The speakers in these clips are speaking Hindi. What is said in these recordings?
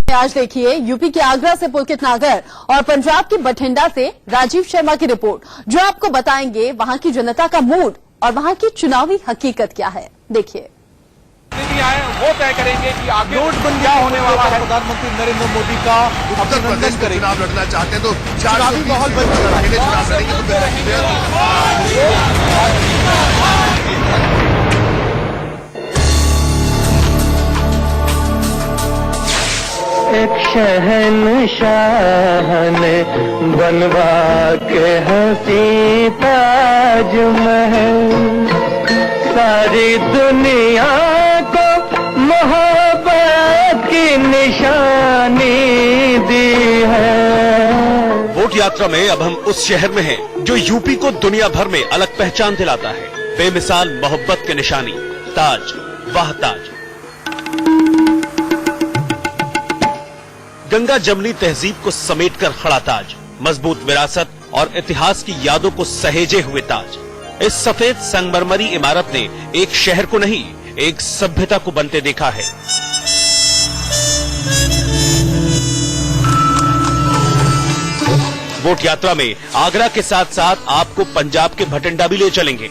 आज देखिए यूपी के आगरा से पुलकित नागर और पंजाब की बठिंडा से राजीव शर्मा की रिपोर्ट, जो आपको बताएंगे वहां की जनता का मूड और वहां की चुनावी हकीकत क्या है। देखिए वो तय करेंगे कि आगे नोटबंदी क्या होने वाला है। प्रधानमंत्री नरेंद्र मोदी का अभिनंदन करेंगे। चुनाव लड़ना चाहते हैं तो चुनावी माहौल बन चुका है। चुनाव लड़ेंगे। एक शहंशाह ने बनवा के हंसी ताजमहल सारी दुनिया को मोहब्बत की निशानी दी है। वोट यात्रा में अब हम उस शहर में हैं जो यूपी को दुनिया भर में अलग पहचान दिलाता है। बेमिसाल मोहब्बत की निशानी ताज, वाह ताज। गंगा जमनी तहजीब को समेटकर खड़ा ताज, मजबूत विरासत और इतिहास की यादों को सहेजे हुए ताज। इस सफेद संगमरमरी इमारत ने एक शहर को नहीं, एक सभ्यता को बनते देखा है। वोट यात्रा में आगरा के साथ साथ आपको पंजाब के भटिंडा भी ले चलेंगे।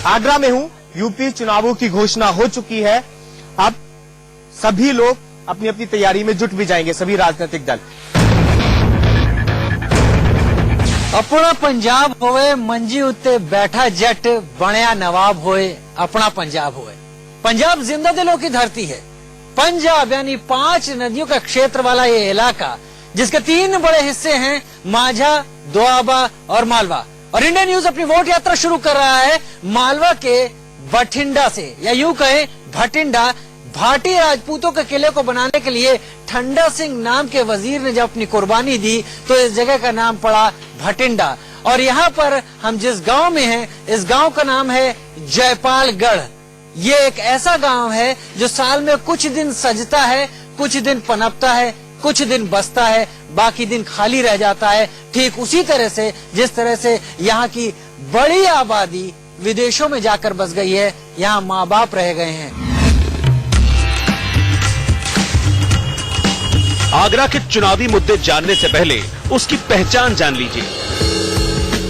आगरा में हूं, यूपी चुनावों की घोषणा हो चुकी है। अब सभी लोग अपनी अपनी तैयारी में जुट भी जाएंगे, सभी राजनीतिक दल। अपना पंजाब होए, मंजी उत्ते बैठा जट बनया नवाब होए, अपना पंजाब होए। पंजाब जिंदा दिलों की धरती है। पंजाब यानी 5 नदियों का क्षेत्र वाला ये इलाका, जिसके 3 बड़े हिस्से हैं, माझा, दोआबा और मालवा। और इंडिया न्यूज अपनी वोट यात्रा शुरू कर रहा है मालवा के बठिंडा से, या यूं कहें भटिंडा। भाटी राजपूतों के किले को बनाने के लिए ठंडा सिंह नाम के वजीर ने जब अपनी कुर्बानी दी तो इस जगह का नाम पड़ा भटिंडा। और यहाँ पर हम जिस गांव में हैं, इस गांव का नाम है जयपालगढ़। ये एक ऐसा गांव है जो साल में कुछ दिन सजता है, कुछ दिन पनपता है, कुछ दिन बसता है, बाकी दिन खाली रह जाता है। ठीक उसी तरह से जिस तरह से यहाँ की बड़ी आबादी विदेशों में जाकर बस गई है, यहाँ माँ बाप रह गए हैं। आगरा के चुनावी मुद्दे जानने से पहले उसकी पहचान जान लीजिए।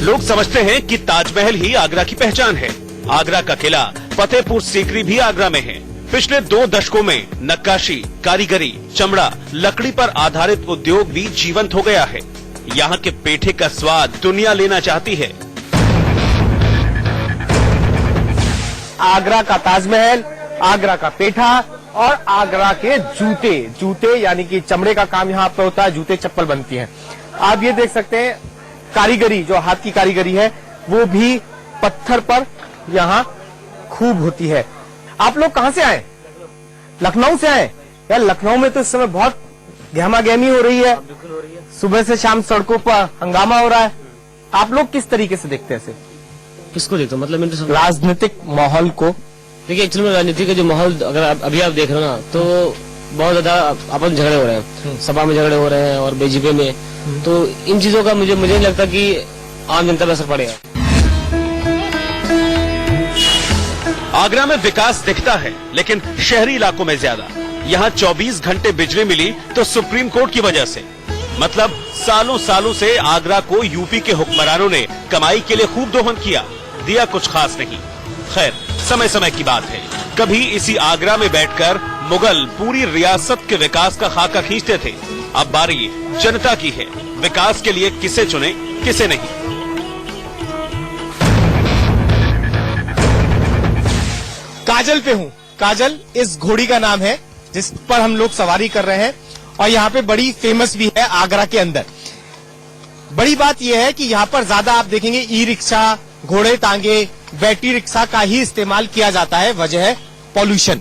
लोग समझते हैं कि ताजमहल ही आगरा की पहचान है। आगरा का किला फतेहपुर सीकरी भी आगरा में है। पिछले 2 दशकों में नक्काशी, कारीगरी, चमड़ा, लकड़ी पर आधारित उद्योग भी जीवंत हो गया है। यहाँ के पेठे का स्वाद दुनिया लेना चाहती है। आगरा का ताजमहल, आगरा का पेठा और आगरा के जूते यानी कि चमड़े का काम यहाँ पे होता है, जूते चप्पल बनती हैं। आप ये देख सकते हैं कारीगरी, जो हाथ की कारीगरी है वो भी पत्थर पर यहाँ खूब होती है। आप लोग कहाँ से आए? लखनऊ से आए? यार लखनऊ में तो इस समय बहुत गहमा गहमी हो रही है, सुबह से शाम सड़कों पर हंगामा हो रहा है। आप लोग किस तरीके से देखते हैं इसे? किसको देखते हो? मतलब राजनीतिक माहौल को। देखिए, एक्चुअली में राजनीति का जो माहौल अगर अभी आप देख रहे हो ना, तो बहुत ज्यादा आपस में झगड़े हो रहे हैं, सभा में झगड़े हो रहे हैं और बीजेपी में। तो इन चीजों का मुझे नहीं लगता कि आम जनता पर असर पड़ेगा। आगरा में विकास दिखता है, लेकिन शहरी इलाकों में ज्यादा। यहाँ 24 घंटे बिजली मिली तो सुप्रीम कोर्ट की वजह से। मतलब सालों से आगरा को यूपी के हुक्मरानों ने कमाई के लिए खूब दोहन किया, दिया कुछ खास नहीं। खैर, समय समय की बात है। कभी इसी आगरा में बैठकर मुगल पूरी रियासत के विकास का खाका खींचते थे। अब बारी जनता की है, विकास के लिए किसे चुने किसे नहीं। काजल पे हूँ। काजल इस घोड़ी का नाम है जिस पर हम लोग सवारी कर रहे हैं और यहाँ पे बड़ी फेमस भी है आगरा के अंदर। बड़ी बात यह है कि यहाँ पर ज्यादा आप देखेंगे ई रिक्शा, घोड़े टांगे, बैटरी रिक्शा का ही इस्तेमाल किया जाता है। वजह है पॉल्यूशन।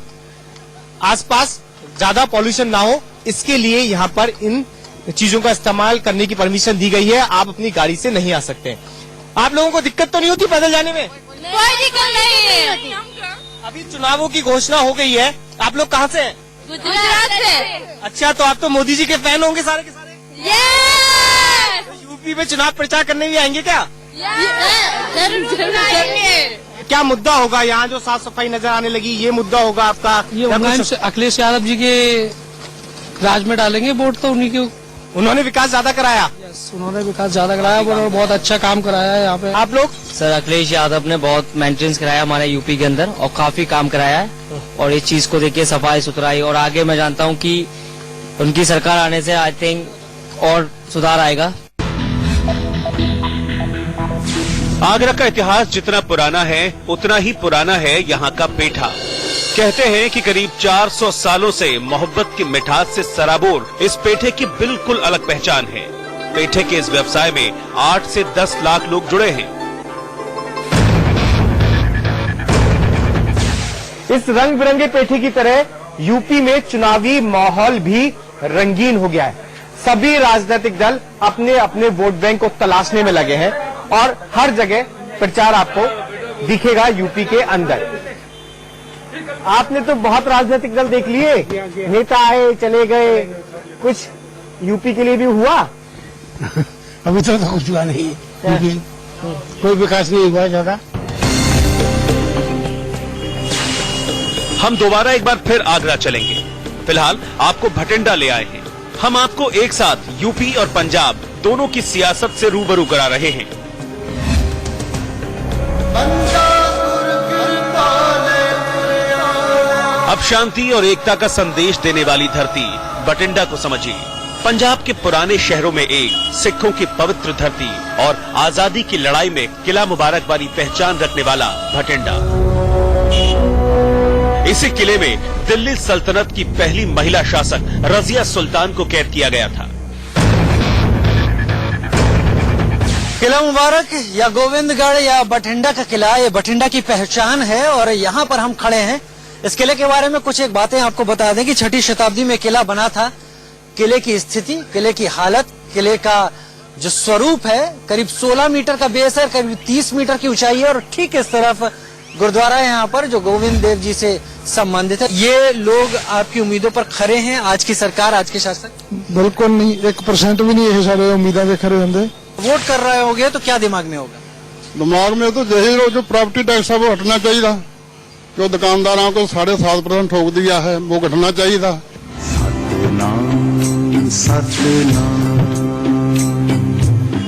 आसपास ज्यादा पॉल्यूशन ना हो, इसके लिए यहाँ पर इन चीजों का इस्तेमाल करने की परमिशन दी गई है। आप अपनी गाड़ी से नहीं आ सकते। आप लोगों को दिक्कत तो नहीं होती पैदल जाने में? कोई दिक्कत नहीं है। अभी चुनावों की घोषणा हो गई है। आप लोग कहाँ से हैं? गुजरात से। अच्छा, तो आप तो मोदी जी के फैन होंगे सारे के सारे। यस। यूपी में चुनाव प्रचार करने भी आएंगे क्या? जरूर आएंगे। क्या मुद्दा होगा यहाँ जो साफ सफाई नजर आने लगी, ये मुद्दा होगा आपका? ये या मुलायम कुछ- से अखिलेश यादव जी के राज में डालेंगे वोट, तो उन्हीं के। उन्होंने विकास ज्यादा कराया। उन्होंने विकास ज्यादा कराया और बहुत अच्छा काम कराया है यहाँ पे। आप लोग? सर अखिलेश यादव ने बहुत मेंटेनेंस कराया हमारे यूपी के अंदर और काफी काम कराया है और इस चीज को देखिए सफाई सुथराई, और आगे मैं जानता हूँ कि उनकी सरकार आने से आई थिंक और सुधार आएगा। आगरा का इतिहास जितना पुराना है उतना ही पुराना है यहाँ का पेठा। कहते हैं कि करीब 400 सालों से मोहब्बत की मिठास से सराबोर इस पेठे की बिल्कुल अलग पहचान है। पेठे के इस व्यवसाय में 8 से 10 लाख लोग जुड़े हैं। इस रंग बिरंगे पेठे की तरह यूपी में चुनावी माहौल भी रंगीन हो गया है। सभी राजनीतिक दल अपने अपने वोट बैंक को तलाशने में लगे हैं और हर जगह प्रचार आपको दिखेगा यूपी के अंदर। आपने तो बहुत राजनीतिक दल देख लिए, नेता आए चले गए, कुछ यूपी के लिए भी हुआ? अभी तक तो कुछ हुआ नहीं, कोई विकास नहीं हुआ ज्यादा। हम दोबारा एक बार फिर आगरा चलेंगे। फिलहाल आपको भटिंडा ले आए हैं। हम आपको एक साथ यूपी और पंजाब दोनों की सियासत से रूबरू करा रहे हैं। अब शांति और एकता का संदेश देने वाली धरती भटिंडा को समझिए। पंजाब के पुराने शहरों में एक सिखों की पवित्र धरती और आजादी की लड़ाई में किला मुबारक वाली पहचान रखने वाला भटिंडा। इसी किले में दिल्ली सल्तनत की पहली महिला शासक रजिया सुल्तान को कैद किया गया था। किला मुबारक या गोविंदगढ़ या बठिंडा का किला, ये बठिंडा की पहचान है और यहाँ पर हम खड़े हैं। इस किले के बारे में कुछ एक बातें आपको बता दें कि 6ठी शताब्दी में किला बना था। किले की स्थिति, किले की हालत, किले का जो स्वरूप है, करीब 16 मीटर का बेस है, करीब 30 मीटर की ऊंचाई है और ठीक इस तरफ गुरुद्वारा है यहाँ पर जो गोविंद देव जी से संबंधित है। ये लोग आपकी उम्मीदों पर खरे हैं? आज की सरकार, आज के शासक? बिल्कुल नहीं, 1% भी नहीं है सारे उम्मीदें खरे होंगे। वोट कर रहे होंगे तो क्या दिमाग में होगा? दिमाग में तो यही जो प्रॉपर्टी टैक्स है वो हटना चाहिए था। जो दुकानदारों को 7.5% ठोक दिया है वो घटना चाहिए था।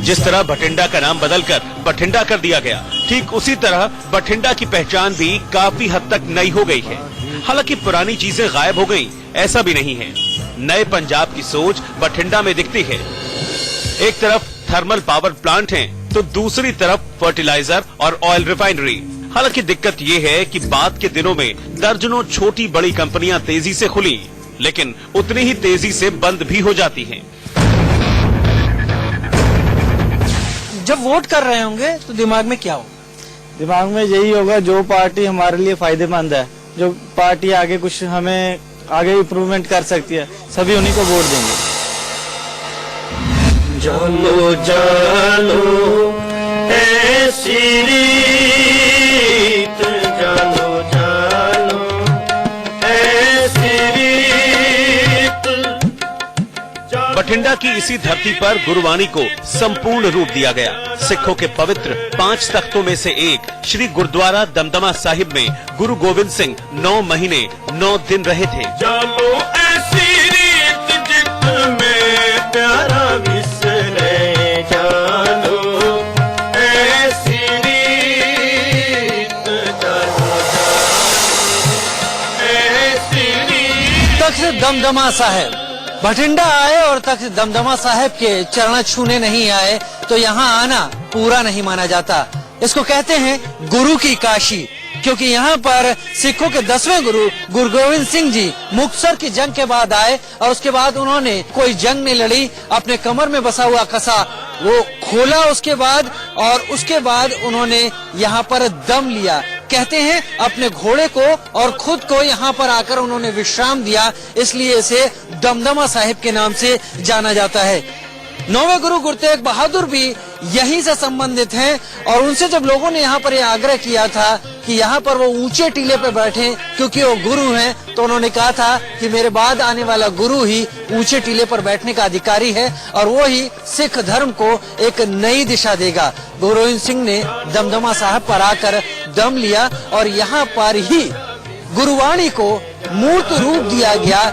जिस तरह भटिंडा का नाम बदलकर बठिंडा कर दिया गया, ठीक उसी तरह बठिंडा की पहचान भी काफी हद तक नई हो गई है। हालांकि पुरानी चीजें गायब हो गई ऐसा भी नहीं है। नए पंजाब की सोच बठिंडा में दिखती है। एक तरफ थर्मल पावर प्लांट है तो दूसरी तरफ फर्टिलाइजर और ऑयल रिफाइनरी। हालांकि दिक्कत ये है कि बाद के दिनों में दर्जनों छोटी बड़ी कंपनियां तेजी से खुली, लेकिन उतनी ही तेजी से बंद भी हो जाती हैं। जब वोट कर रहे होंगे तो दिमाग में क्या हो? दिमाग में यही होगा जो पार्टी हमारे लिए फायदेमंद है, जो पार्टी आगे कुछ हमें आगे इम्प्रूवमेंट कर सकती है, सभी उन्हीं को वोट देंगे। जानो जानो ऐसी रीत, जानो जानो ऐसी रीत। बठिंडा की इसी धरती पर गुरुवाणी को संपूर्ण रूप दिया गया। सिखों के पवित्र 5 तख्तों में से एक श्री गुरुद्वारा दमदमा साहिब में गुरु गोविंद सिंह 9 महीने 9 दिन रहे थे। जानो ऐसी रीत जित में प्यारा विसरे, जानो ऐसी रीत, जानो ऐसी रीत। तख्त दमदमा साहिब बठिंडा आए और तख्त दमदमा साहिब के चरण छूने नहीं आए तो यहाँ आना पूरा नहीं माना जाता। इसको कहते हैं गुरु की काशी, क्योंकि यहाँ पर सिखों के 10वें गुरु गुरु गोविंद सिंह जी मुक्तसर की जंग के बाद आए और उसके बाद उन्होंने कोई जंग नहीं लड़ी, अपने कमर में बसा हुआ कसा वो खोला उसके बाद, और उसके बाद उन्होंने यहाँ पर दम लिया। कहते हैं अपने घोड़े को और खुद को यहाँ पर आकर उन्होंने विश्राम दिया, इसलिए इसे दमदमा साहिब के नाम से जाना जाता है। 9वें गुरु गुरु तेग बहादुर भी यहीं से संबंधित हैं और उनसे जब लोगों ने यहाँ पर यह आग्रह किया था कि यहाँ पर वो ऊंचे टीले पे बैठे क्योंकि वो गुरु हैं, तो उन्होंने कहा था कि मेरे बाद आने वाला गुरु ही ऊंचे टीले पर बैठने का अधिकारी है और वो ही सिख धर्म को एक नई दिशा देगा। गुरु गोविंद सिंह ने दमदमा साहब पर आकर दम लिया और यहाँ पर ही गुरुवाणी को मूर्त रूप दिया गया।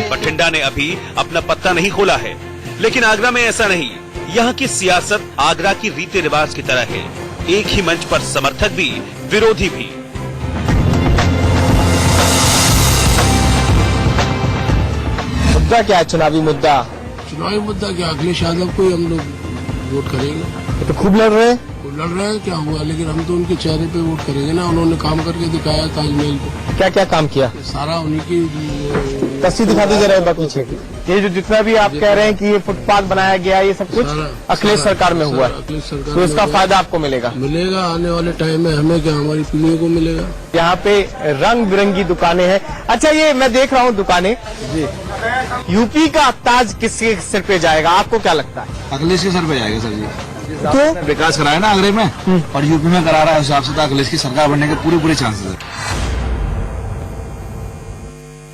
बठिंडा ने अभी अपना पत्ता नहीं खोला है, लेकिन आगरा में ऐसा नहीं। यहाँ की सियासत आगरा की रीति रिवाज की तरह है, एक ही मंच पर समर्थक भी विरोधी भी। मुद्दा क्या है? चुनावी मुद्दा क्या अखिलेश यादव को ही हम लोग वोट करेंगे। तो खूब लड़ रहे हैं। वो लड़ रहे हैं क्या हुआ, लेकिन हम तो उनके चेहरे पे वोट करेंगे ना। उन्होंने काम करके दिखाया ताजमहल को। क्या क्या काम किया? सारा उन्हीं की तस्वीर दिखा दीजिए जरा पीछे की। ये जो जितना भी आप कह रहे हैं कि ये फुटपाथ बनाया गया, ये सब कुछ अखिलेश सरकार में हुआ है, अखिलेश सरकार तो इसका फायदा आपको मिलेगा? मिलेगा आने वाले टाइम में, हमें क्या हमारी पीढ़ी को मिलेगा। यहाँ पे रंग बिरंगी दुकानें हैं। अच्छा, ये मैं देख रहा हूँ दुकानें जी। यूपी का ताज किसके सिर पे जाएगा, आपको क्या लगता है? अखिलेश के सर पे जाएगा सर जी। तो विकास कराया ना आगरे में और यूपी में करा रहा है, उस हिसाब से तो अखिलेश की सरकार बनने के पूरे चांसेस है।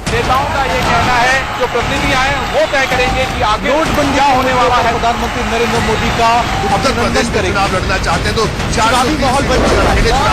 नेताओं का ये कहना है, जो प्रतिनिधि आए वो तय करेंगे कि आगे नोटबंदी क्या होने वाला है। प्रधानमंत्री नरेंद्र मोदी का उत्तर प्रदेश में चुनाव लड़ना चाहते हैं तो चुनावी माहौल बन चुका है।